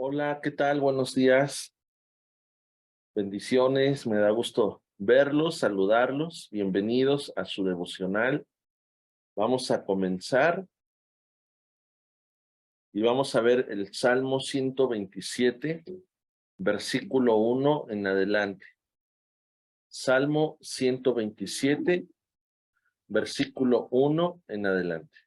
Hola, ¿qué tal? Buenos días, bendiciones, me da gusto verlos, saludarlos, bienvenidos a su devocional. Vamos a comenzar y vamos a ver el Salmo 127, versículo 1 en adelante. Salmo 127, versículo 1 en adelante.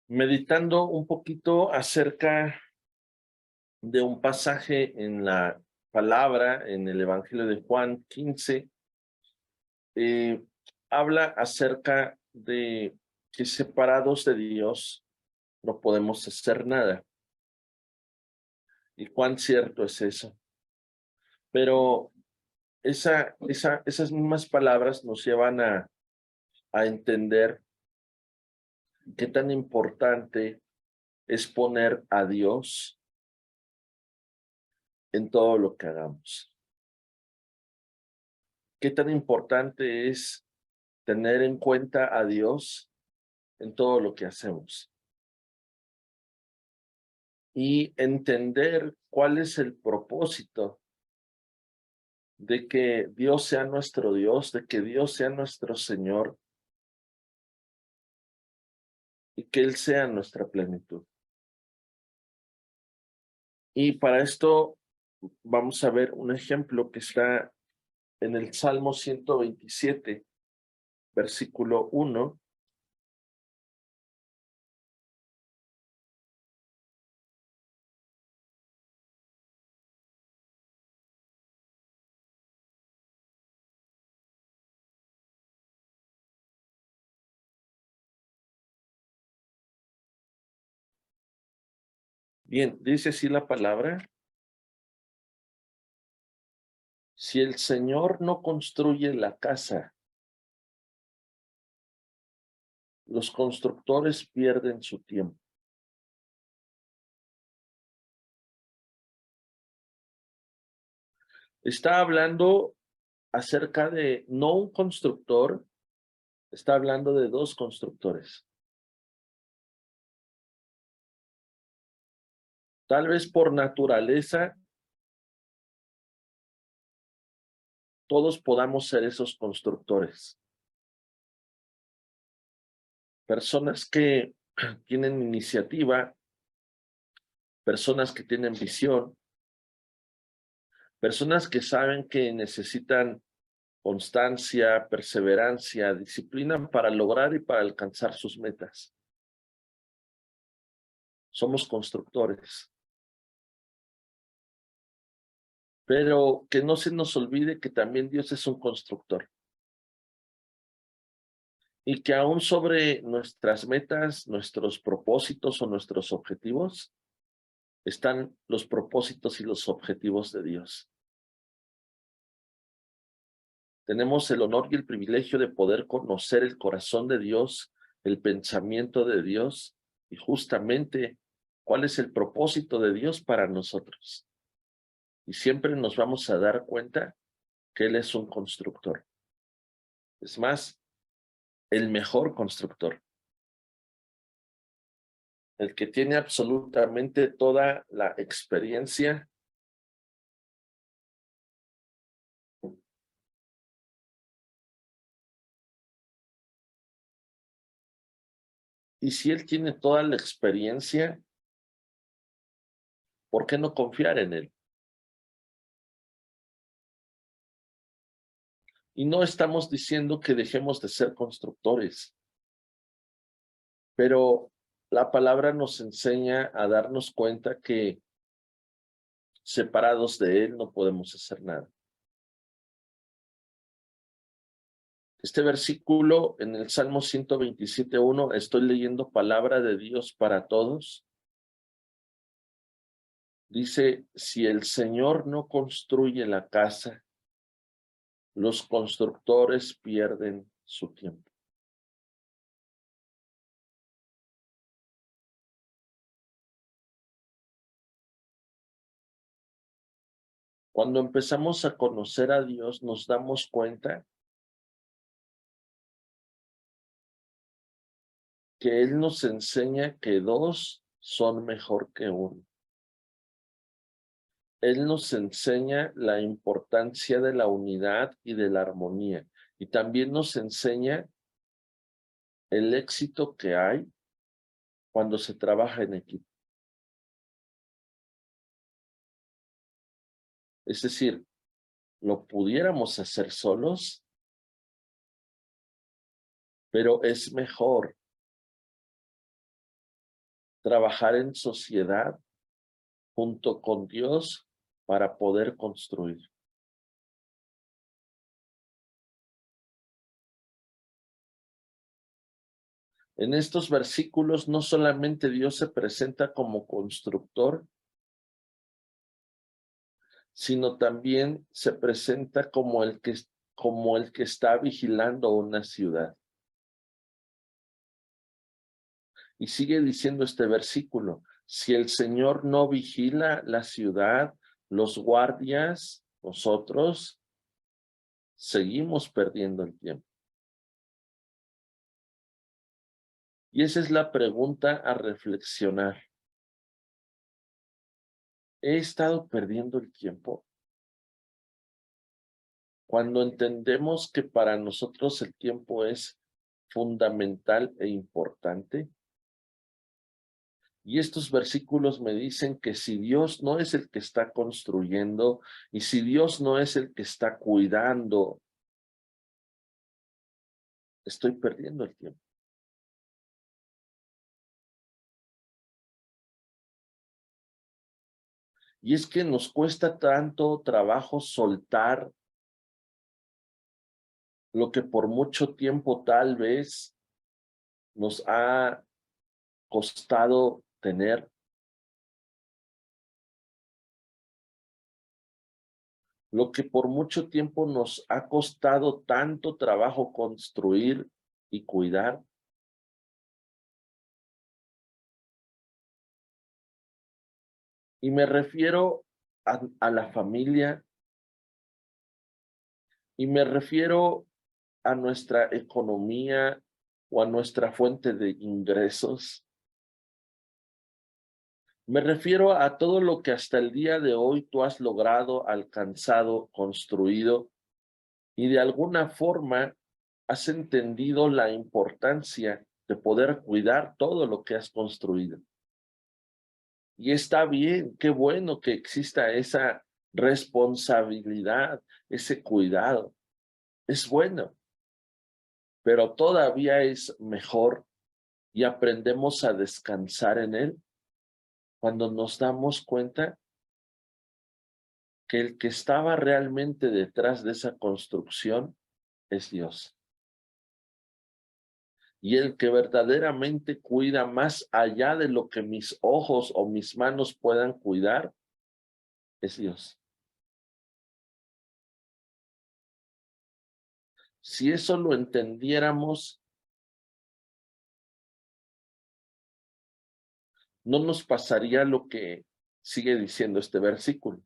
Meditando un poquito acerca de un pasaje en la palabra, en el Evangelio de Juan 15, eh, habla acerca de que separados de Dios no podemos hacer nada. Y cuán cierto es eso. Pero esas mismas palabras nos llevan a entender qué tan importante es poner a Dios en todo lo que hagamos. Qué tan importante es tener en cuenta a Dios en todo lo que hacemos. Y entender cuál es el propósito de que Dios sea nuestro Dios, de que Dios sea nuestro Señor y que Él sea nuestra plenitud. Y para esto vamos a ver un ejemplo que está en el Salmo 127, versículo 1. Bien, dice así la palabra: si el Señor no construye la casa, los constructores pierden su tiempo. Está hablando acerca de no un constructor, está hablando de dos constructores. Tal vez por naturaleza todos podamos ser esos constructores. Personas que tienen iniciativa, personas que tienen visión, personas que saben que necesitan constancia, perseverancia, disciplina para lograr y para alcanzar sus metas. Somos constructores. Pero que no se nos olvide que también Dios es un constructor. Y que aún sobre nuestras metas, nuestros propósitos o nuestros objetivos, están los propósitos y los objetivos de Dios. Tenemos el honor y el privilegio de poder conocer el corazón de Dios, el pensamiento de Dios y justamente cuál es el propósito de Dios para nosotros. Y siempre nos vamos a dar cuenta que Él es un constructor. Es más, el mejor constructor. El que tiene absolutamente toda la experiencia. Y si Él tiene toda la experiencia, ¿por qué no confiar en Él? Y no estamos diciendo que dejemos de ser constructores, pero la palabra nos enseña a darnos cuenta que separados de Él no podemos hacer nada. Este versículo en el Salmo 127:1, estoy leyendo palabra de Dios para todos. Dice: si el Señor no construye la casa, los constructores pierden su tiempo. Cuando empezamos a conocer a Dios, nos damos cuenta que Él nos enseña que dos son mejor que uno. Él nos enseña la importancia de la unidad y de la armonía. Y también nos enseña el éxito que hay cuando se trabaja en equipo. Es decir, lo pudiéramos hacer solos, pero es mejor trabajar en sociedad junto con Dios para poder construir. En estos versículos no solamente Dios se presenta como constructor, sino también se presenta como el que está vigilando una ciudad. Y sigue diciendo este versículo, si el Señor no vigila la ciudad, los guardias, nosotros, seguimos perdiendo el tiempo. Y esa es la pregunta a reflexionar. ¿He estado perdiendo el tiempo? Cuando entendemos que para nosotros el tiempo es fundamental e importante. Y estos versículos me dicen que si Dios no es el que está construyendo y si Dios no es el que está cuidando, estoy perdiendo el tiempo. Y es que nos cuesta tanto trabajo soltar lo que por mucho tiempo tal vez nos ha costado tener, lo que por mucho tiempo nos ha costado tanto trabajo construir y cuidar. Y me refiero a la familia, y me refiero a nuestra economía o a nuestra fuente de ingresos. Me refiero a todo lo que hasta el día de hoy tú has logrado, alcanzado, construido y de alguna forma has entendido la importancia de poder cuidar todo lo que has construido. Y está bien, qué bueno que exista esa responsabilidad, ese cuidado. Es bueno, pero todavía es mejor y aprendemos a descansar en él cuando nos damos cuenta que el que estaba realmente detrás de esa construcción es Dios. Y el que verdaderamente cuida más allá de lo que mis ojos o mis manos puedan cuidar es Dios. Si eso lo entendiéramos, no nos pasaría lo que sigue diciendo este versículo.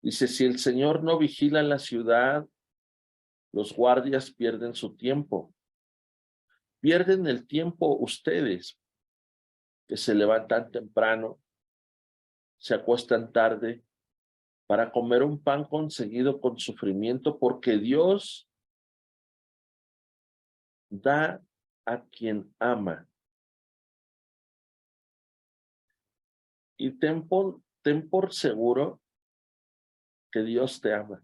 Dice, si el Señor no vigila la ciudad, los guardias pierden su tiempo. Pierden el tiempo ustedes, que se levantan temprano, se acuestan tarde, para comer un pan conseguido con sufrimiento, porque Dios da a quien ama. Y ten por seguro que Dios te ama.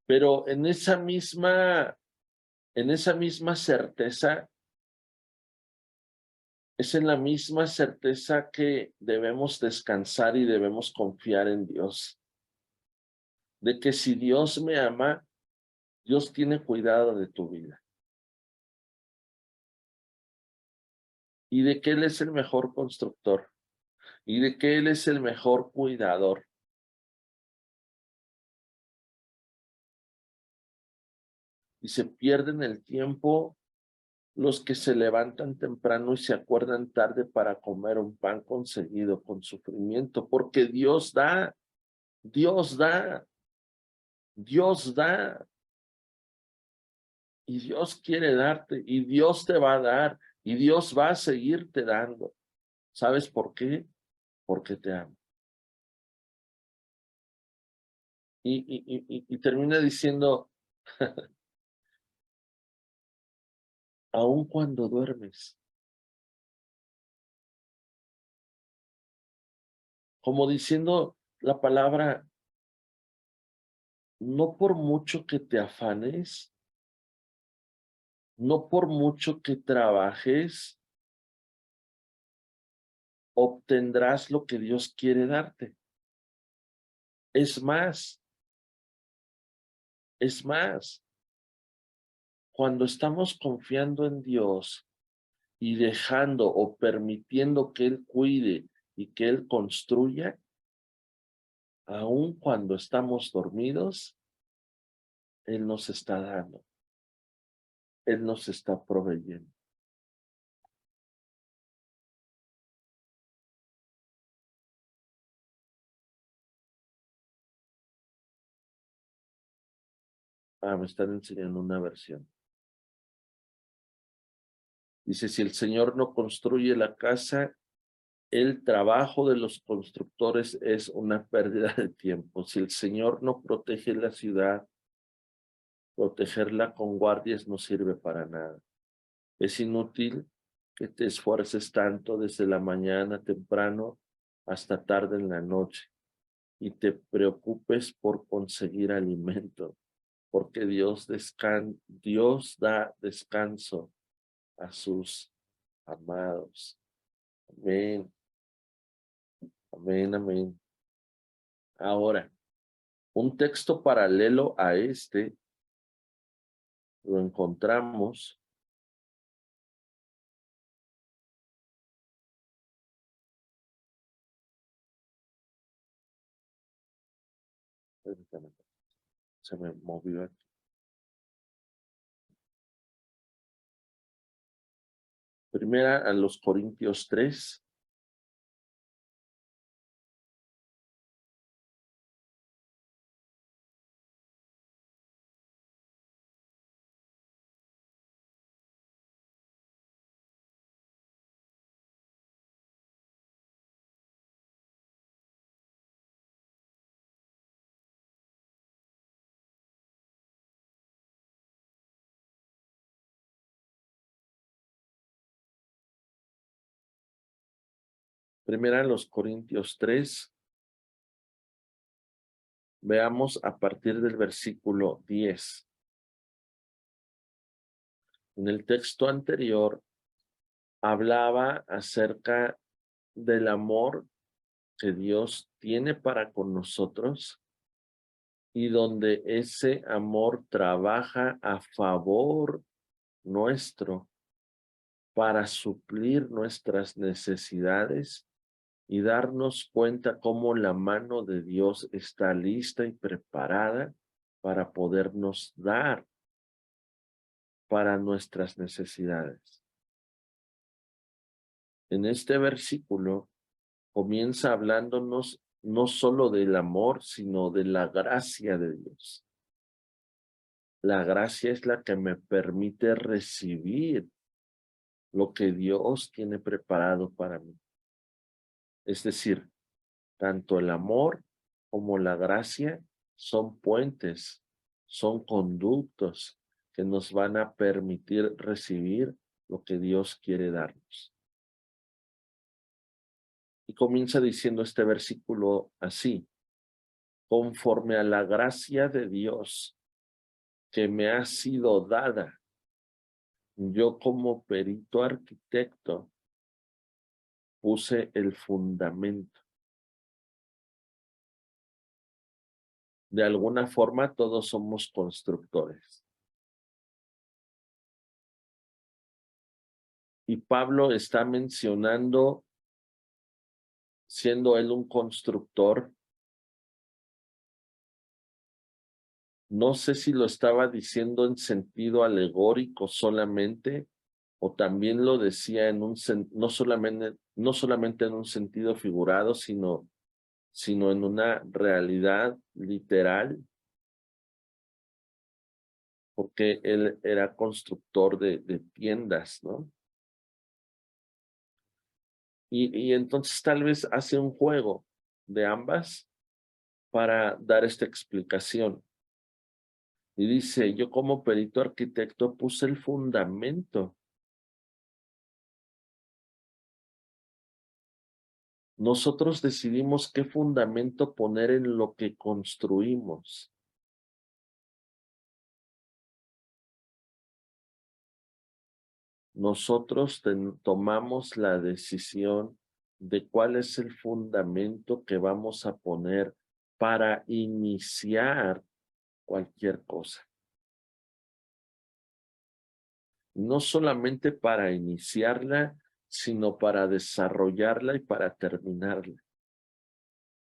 Pero en esa misma certeza, es en la misma certeza que debemos descansar y debemos confiar en Dios. De que si Dios me ama, Dios tiene cuidado de tu vida. Y de que Él es el mejor constructor. Y de que Él es el mejor cuidador. Y se pierden el tiempo los que se levantan temprano y se acuerdan tarde para comer un pan conseguido con sufrimiento, porque Dios da, Dios da, Dios da, y Dios quiere darte, y Dios te va a dar, y Dios va a seguirte dando. ¿Sabes por qué? Porque te ama. Y termina diciendo, aun cuando duermes, como diciendo la palabra, no por mucho que te afanes, no por mucho que trabajes, obtendrás lo que Dios quiere darte. Es más, es más, cuando estamos confiando en Dios y dejando o permitiendo que Él cuide y que Él construya, aun cuando estamos dormidos, Él nos está dando, Él nos está proveyendo. Ah, me están enseñando una versión. Dice, si el Señor no construye la casa, el trabajo de los constructores es una pérdida de tiempo. Si el Señor no protege la ciudad, protegerla con guardias no sirve para nada. Es inútil que te esfuerces tanto desde la mañana temprano hasta tarde en la noche y te preocupes por conseguir alimento, porque Dios da descanso a sus amados. Amén, amén, amén. Ahora, un texto paralelo a este lo encontramos permítame, se me movió aquí. Primera a los Corintios 3. Primera a los Corintios 3. Veamos a partir del versículo 10. En el texto anterior hablaba acerca del amor que Dios tiene para con nosotros y donde ese amor trabaja a favor nuestro para suplir nuestras necesidades y darnos cuenta cómo la mano de Dios está lista y preparada para podernos dar para nuestras necesidades. En este versículo comienza hablándonos no solo del amor, sino de la gracia de Dios. La gracia es la que me permite recibir lo que Dios tiene preparado para mí. Es decir, tanto el amor como la gracia son puentes, son conductos que nos van a permitir recibir lo que Dios quiere darnos. Y comienza diciendo este versículo así: conforme a la gracia de Dios que me ha sido dada, yo como perito arquitecto puse el fundamento. De alguna forma todos somos constructores. Y Pablo está mencionando, siendo él un constructor, no sé si lo estaba diciendo en sentido alegórico solamente o también lo decía en no solamente en un sentido figurado, sino en una realidad literal, porque él era constructor de tiendas, ¿no? Y entonces tal vez hace un juego de ambas para dar esta explicación. Y dice, yo como perito arquitecto puse el fundamento. Nosotros decidimos qué fundamento poner en lo que construimos. Nosotros tomamos la decisión de cuál es el fundamento que vamos a poner para iniciar cualquier cosa. No solamente para iniciarla, sino para desarrollarla y para terminarla.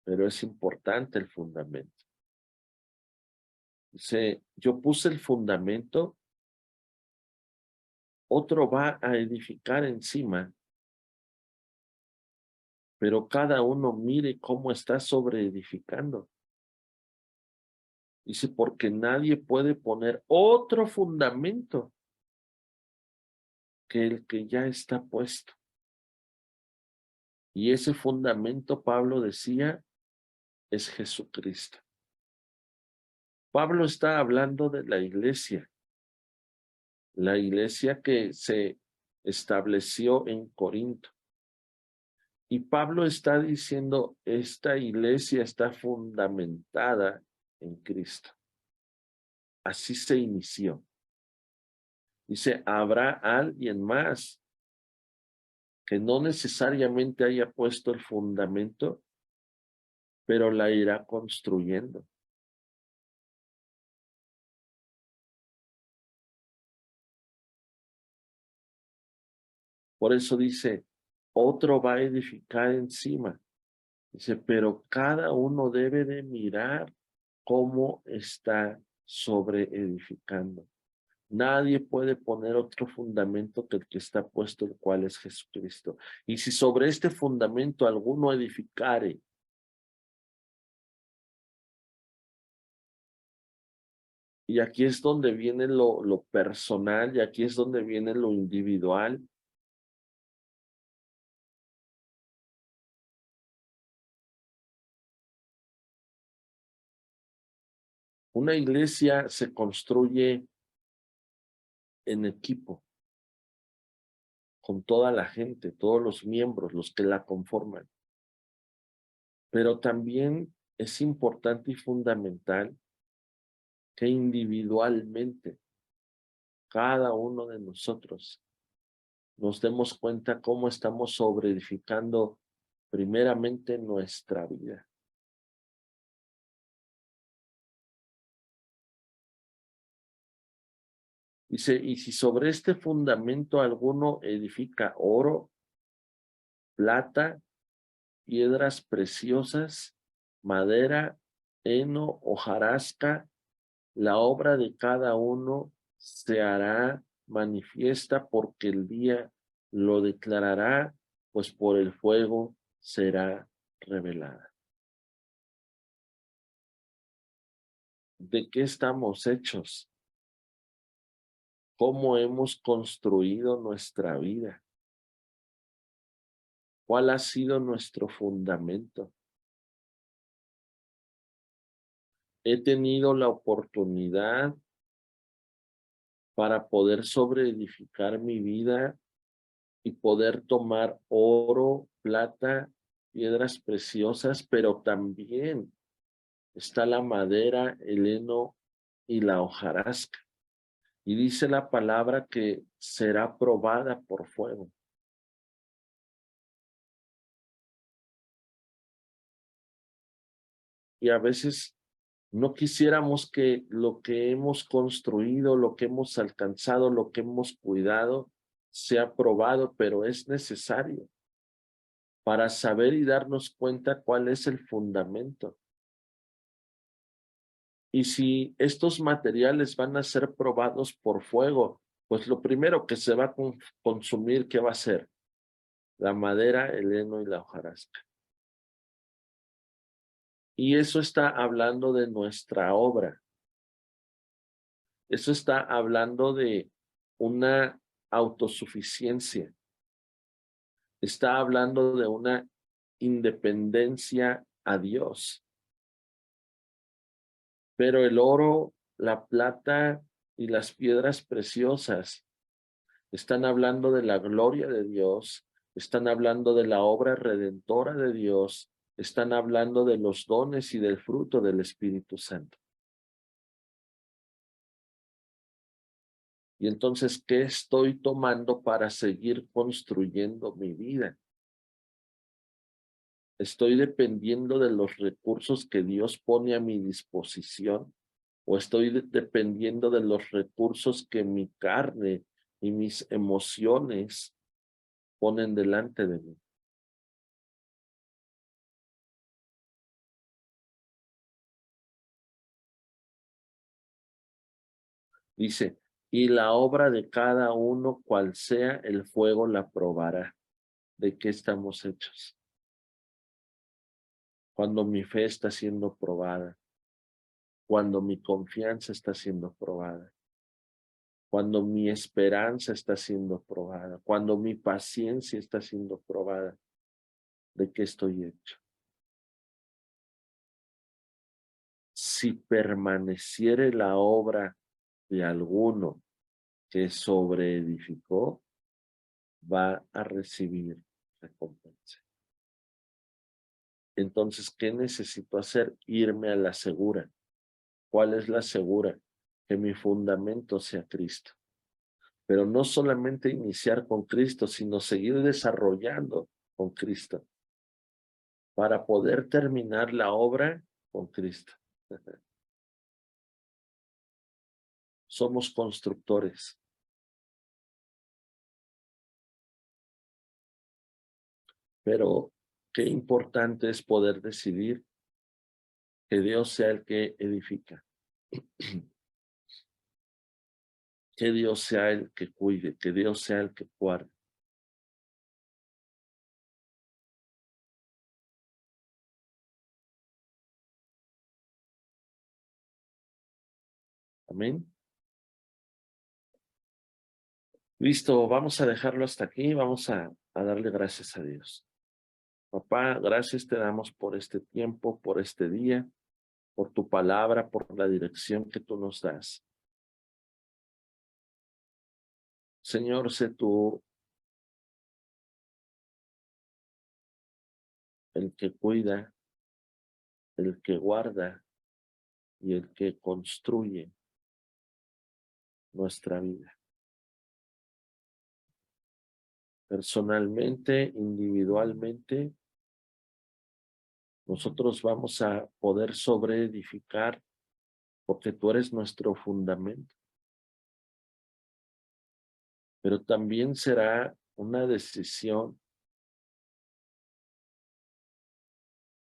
Pero es importante el fundamento. Dice, yo puse el fundamento, otro va a edificar encima, pero cada uno mire cómo está sobre edificando. Dice, porque nadie puede poner otro fundamento que el que ya está puesto. Y ese fundamento, Pablo decía, es Jesucristo. Pablo está hablando de la iglesia que se estableció en Corinto. Y Pablo está diciendo, esta iglesia está fundamentada en Cristo. Así se inició. Dice, habrá alguien más que no necesariamente haya puesto el fundamento, pero la irá construyendo. Por eso dice, otro va a edificar encima. Dice, pero cada uno debe de mirar cómo está sobre edificando. Nadie puede poner otro fundamento que el que está puesto, el cual es Jesucristo. Y si sobre este fundamento alguno edificare, y aquí es donde viene lo personal, y aquí es donde viene lo individual. Una iglesia se construye en equipo, con toda la gente, todos los miembros, los que la conforman. Pero también es importante y fundamental que individualmente cada uno de nosotros nos demos cuenta cómo estamos sobreedificando primeramente nuestra vida. Dice, y si sobre este fundamento alguno edifica oro, plata, piedras preciosas, madera, heno, hojarasca, la obra de cada uno se hará manifiesta porque el día lo declarará, pues por el fuego será revelada. ¿De qué estamos hechos? ¿Cómo hemos construido nuestra vida? ¿Cuál ha sido nuestro fundamento? He tenido la oportunidad para poder sobreedificar mi vida y poder tomar oro, plata, piedras preciosas, pero también está la madera, el heno y la hojarasca. Y dice la palabra que será probada por fuego. Y a veces no quisiéramos que lo que hemos construido, lo que hemos alcanzado, lo que hemos cuidado, sea probado, pero es necesario para saber y darnos cuenta cuál es el fundamento. Y si estos materiales van a ser probados por fuego, pues lo primero que se va a consumir, ¿qué va a ser? La madera, el heno y la hojarasca. Y eso está hablando de nuestra obra. Eso está hablando de una autosuficiencia. Está hablando de una independencia a Dios. Pero el oro, la plata y las piedras preciosas están hablando de la gloria de Dios, están hablando de la obra redentora de Dios, están hablando de los dones y del fruto del Espíritu Santo. Y entonces, ¿qué estoy tomando para seguir construyendo mi vida? ¿Estoy dependiendo de los recursos que Dios pone a mi disposición? ¿O estoy dependiendo de los recursos que mi carne y mis emociones ponen delante de mí? Dice, y la obra de cada uno, cual sea, el fuego la probará. ¿De qué estamos hechos? Cuando mi fe está siendo probada, cuando mi confianza está siendo probada, cuando mi esperanza está siendo probada, cuando mi paciencia está siendo probada, ¿de qué estoy hecho? Si permaneciere la obra de alguno que sobreedificó, va a recibir recompensa. Entonces, ¿qué necesito hacer? Irme a la segura. ¿Cuál es la segura? Que mi fundamento sea Cristo. Pero no solamente iniciar con Cristo, sino seguir desarrollando con Cristo para poder terminar la obra con Cristo. Somos constructores, pero qué importante es poder decidir que Dios sea el que edifica, que Dios sea el que cuide, que Dios sea el que guarde. Amén. Listo, vamos a dejarlo hasta aquí, vamos a darle gracias a Dios. Papá, gracias te damos por este tiempo, por este día, por tu palabra, por la dirección que tú nos das. Señor, sé tú el que cuida, el que guarda y el que construye nuestra vida. Personalmente, individualmente, nosotros vamos a poder sobreedificar porque tú eres nuestro fundamento. Pero también será una decisión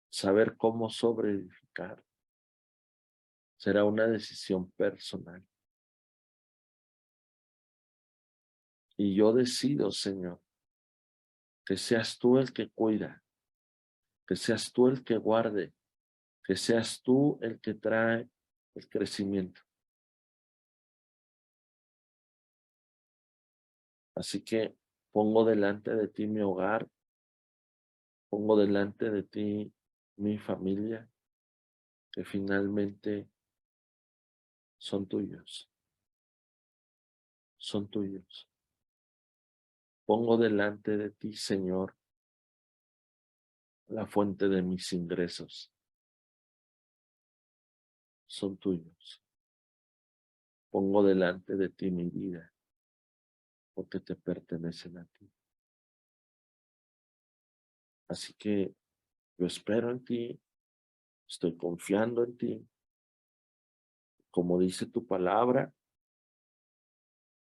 saber cómo sobreedificar. Será una decisión personal. Y yo decido, Señor, que seas tú el que cuida, que seas tú el que guarde, que seas tú el que trae el crecimiento. Así que pongo delante de ti mi hogar, pongo delante de ti mi familia, que finalmente son tuyos, son tuyos. Pongo delante de ti, Señor, la fuente de mis ingresos, son tuyos. Pongo delante de ti mi vida, porque te pertenecen a ti. Así que yo espero en ti, estoy confiando en ti. Como dice tu palabra,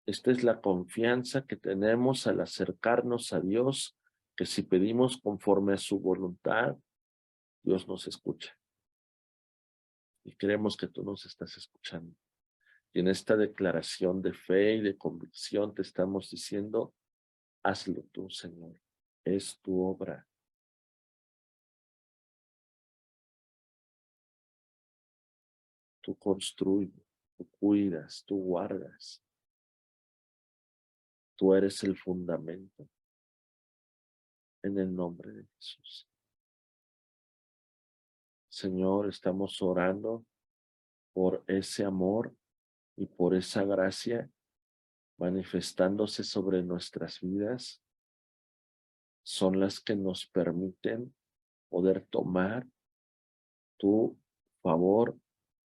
esta es la confianza que tenemos al acercarnos a Dios, que si pedimos conforme a su voluntad, Dios nos escucha. Y creemos que tú nos estás escuchando. Y en esta declaración de fe y de convicción te estamos diciendo, hazlo tú, Señor. Es tu obra. Tú construyes, tú cuidas, tú guardas. Tú eres el fundamento. En el nombre de Jesús. Señor, estamos orando por ese amor y por esa gracia manifestándose sobre nuestras vidas. Son las que nos permiten poder tomar tu favor,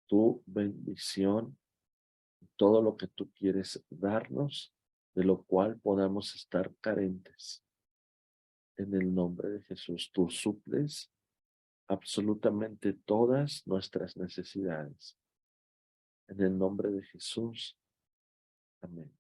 tu bendición, todo lo que tú quieres darnos, de lo cual podamos estar carentes. En el nombre de Jesús, tú suples absolutamente todas nuestras necesidades. En el nombre de Jesús. Amén.